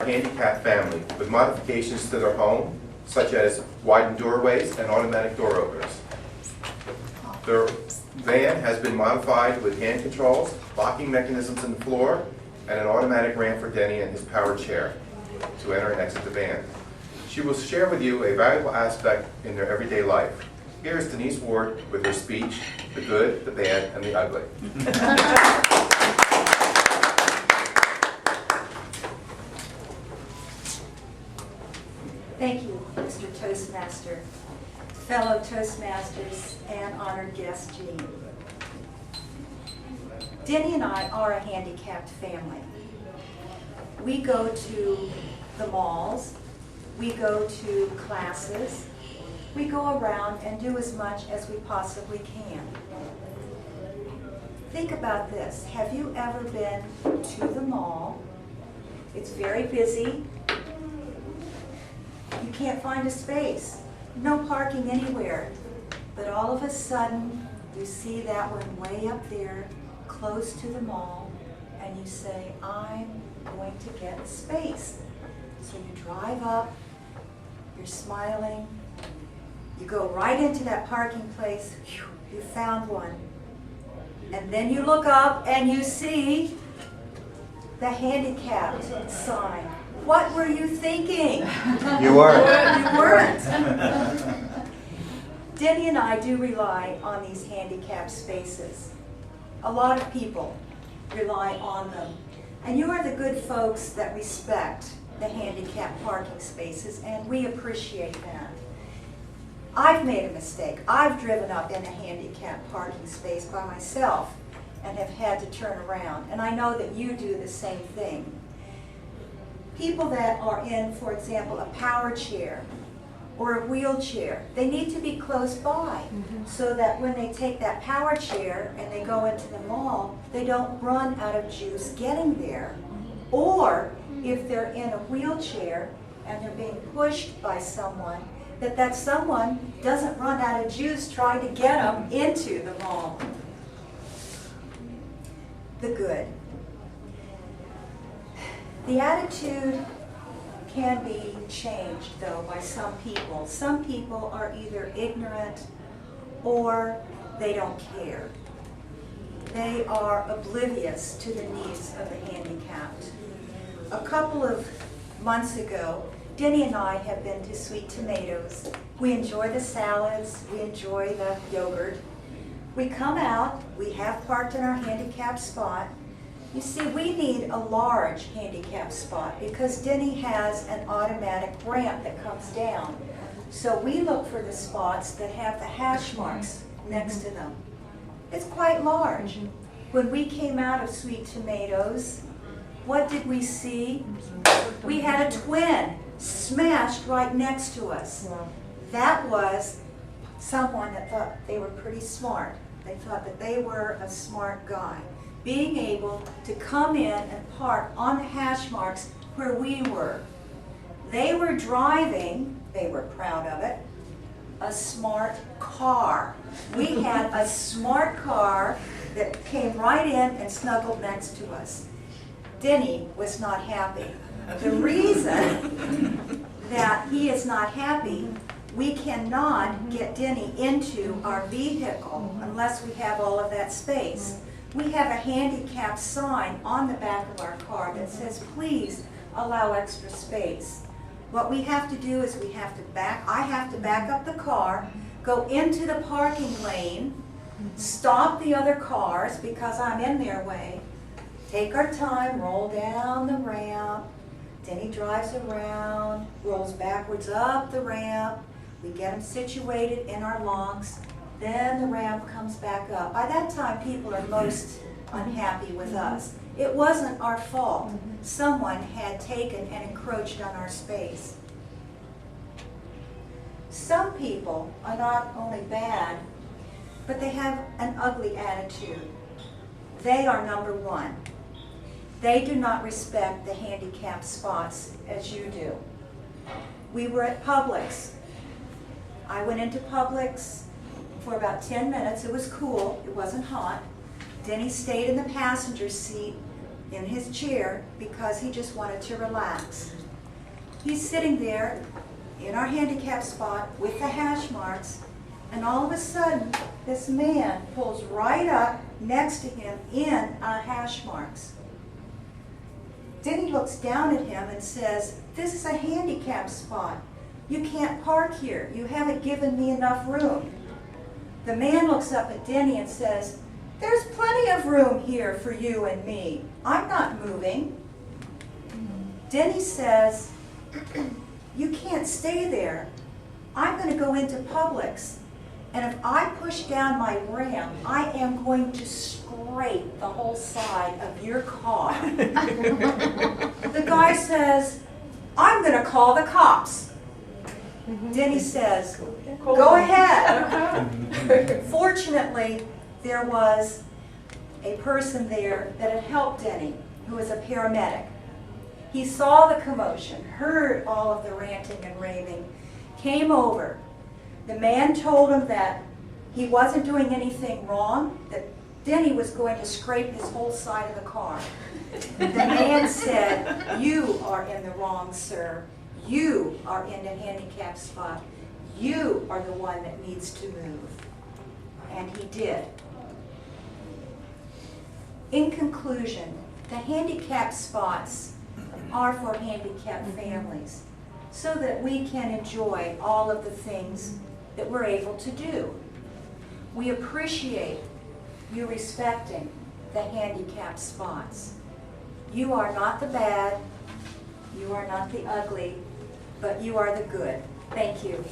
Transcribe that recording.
handicapped family with modifications to their home, such as widened doorways and automatic door openers. Their van has been modified with hand controls, locking mechanisms in the floor, and an automatic ramp for Denny and his powered chair to enter and exit the van. She will share with you a valuable aspect in their everyday life. Here is Denise Ward with her speech, The Good, the Bad, and the Ugly. Thank you, Mr. Toastmaster, fellow Toastmasters, and honored guest Jean. Denny and I are a handicapped family. We go to the malls, we go to classes, we go around and do as much as we possibly can. Think about this. Have you ever been to the mall? It's very busy. You can't find a space. No parking anywhere. But all of a sudden, you see that one way up there, close to the mall, and you say, I'm going to get a space. So you drive up, you're smiling, you go right into that parking place, you found one. And then you look up and you see the handicapped sign. What were you thinking? You weren't. You weren't. Denny and I do rely on these handicapped spaces. A lot of people rely on them. And you are the good folks that respect the handicapped parking spaces, and we appreciate that. I've made a mistake. I've driven up in a handicapped parking space by myself and have had to turn around. And I know that you do the same thing. People that are in, for example, a power chair or a wheelchair, they need to be close by so that when they take that power chair and they go into the mall, they don't run out of juice getting there. Or if they're in a wheelchair and they're being pushed by someone, that someone doesn't run out of juice trying to get them into the mall. The good. The attitude can be changed, though, by some people. Some people are either ignorant or they don't care. They are oblivious to the needs of the handicapped. A couple of months ago, Denny and I have been to Sweet Tomatoes. We enjoy the salads, we enjoy the yogurt. We come out, we have parked in our handicapped spot. You see, we need a large handicap spot because Denny has an automatic ramp that comes down. So we look for the spots that have the hash marks next to them. It's quite large. When we came out of Sweet Tomatoes, what did we see? We had a twin smashed right next to us. That was someone that thought they were pretty smart. They thought that they were a smart guy. Being able to come in and park on the hash marks where we were. They were driving, they were proud of it, a smart car. We had a smart car that came right in and snuggled next to us. Denny was not happy. The reason that he is not happy, we cannot get Denny into our vehicle unless we have all of that space. We have a handicap sign on the back of our car that says, please allow extra space. What we have to do is I have to back up the car, go into the parking lane, stop the other cars because I'm in their way, take our time, roll down the ramp. Denny drives around, rolls backwards up the ramp. We get him situated in our locks. Then the ramp comes back up. By that time, people are most unhappy with us. It wasn't our fault. Someone had taken and encroached on our space. Some people are not only bad, but they have an ugly attitude. They are number one. They do not respect the handicapped spots as you do. We were at Publix. I went into Publix for about 10 minutes. It was cool. It wasn't hot. Denny stayed in the passenger seat in his chair because he just wanted to relax. He's sitting there in our handicap spot with the hash marks, and all of a sudden, this man pulls right up next to him in our hash marks. Denny looks down at him and says, "This is a handicap spot. You can't park here. You haven't given me enough room." The man looks up at Denny and says, "There's plenty of room here for you and me. I'm not moving." Denny says, "You can't stay there. I'm going to go into Publix, and if I push down my ramp, I am going to scrape the whole side of your car." The guy says, "I'm going to call the cops." Denny says, "Go ahead." Fortunately, there was a person there that had helped Denny, who was a paramedic. He saw the commotion, heard all of the ranting and raving, came over. The man told him that he wasn't doing anything wrong, that Denny was going to scrape his whole side of the car. The man said, "You are in the wrong, sir. You are in the handicap spot. You are the one that needs to move." And he did. In conclusion, the handicap spots are for handicapped families so that we can enjoy all of the things that we're able to do. We appreciate you respecting the handicap spots. You are not the bad, you are not the ugly, but you are the good. Thank you.